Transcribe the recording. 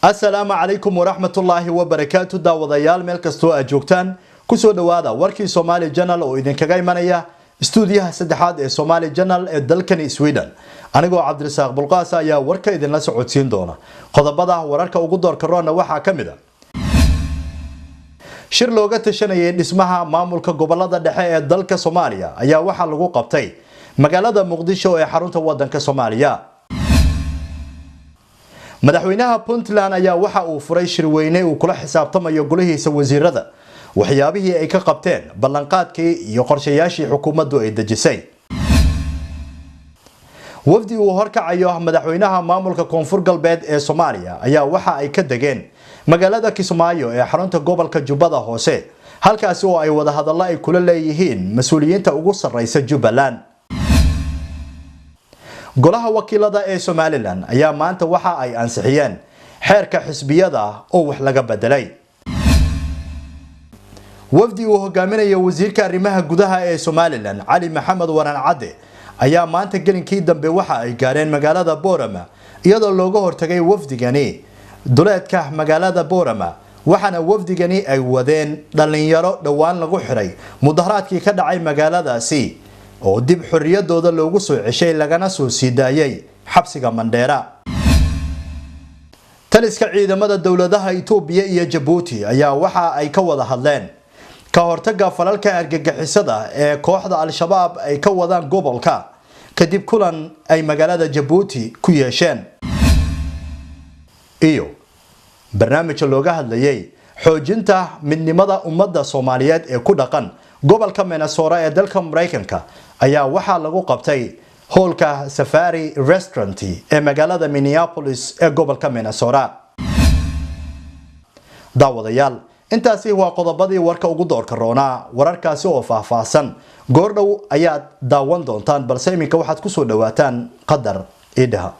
السلام عليكم ورحمة الله وبركاته داوديال مeel kastoo aad joogtaan ku soo dhawaada warkii Somali Channel oo idin kaga imanaya stuudiyaha saddexaad ee Somali Channel ee dalkani Sweden anigoo Cabdirasaaq Bulqaas ayaa warka idin la socodsiin doona qodobada wararka ugu doorka roona waxa kamid ah shir looga tashanayay dhismaha maamulka gobolada dhexe ee dalka Soomaaliya ayaa waxa lagu qabtay magaalada Muqdisho ee xarunta wadanka Soomaaliya madaxweynaha Puntland ayaa waxa uu furay shir weyne uu kula xisaabtamayo golahiisa wasiirada waxyaabihii ay ka qabteen ballanqaadkii iyo qorshayaashii xukuumaddu ay dejisay wafdi uu horkacayo madaxweynaha maamulka koonfur galbeed ee Soomaaliya ayaa waxa ay ka dageen magaalada Kismaayo ee xarunta gobolka Jubbada Hoose halkaas oo ay wada hadallo ay kula leeyihiin mas'uuliyiinta ugu sarreysa Jubbaland golaha wakiilada ee Somaliland ayaa maanta waxa ay ansixiyeen xeerka xisbiyada oo wax laga bedelay wafdi uu hogaaminayo wasiirka arrimaha gudaha ee Somaliland Ali Maxamed Waran Cadde ayaa maanta gelinkii dambe waxa ay gaareen magaalada Boorama iyadoo looga hortagay wafdigani duleedka magaalada Boorama waxana wafdigani ay wadeen dhalinyaro dhawaan lagu xiray mudaharaadkii ka dhacay magaaladaasi oo dib xorriyadooda loogu soo ceshay lagana soo sidaayay xabsiga Mandheera taliska ciidamada dawladaha Itoobiya iyo Djibouti ayaa waxa ay ka wada hadleen ka hortagga falalka argagixisada ee kooxda Al-Shabaab ay ka wadaan gobolka kadib kulan ay magaalada Djibouti ku yeesheen iyo barnaamij looga hadlayay xoojinta midnimada ummadda Soomaaliyeed ee ku dhaqan gobolka Minnesota ee dalka Mareykanka ayaa waxa lagu qabtay hoolka Safari Restaurant ee magaalada Minneapolis ee gobolka Minnesota daawadayaal intaasi waa qodobadii warka ugu doorka roona wararkaasi oo faahfaahsan goordhow ayaad daawan doontaan balse iminka waxaad ku soo dhawaataan qadar idaha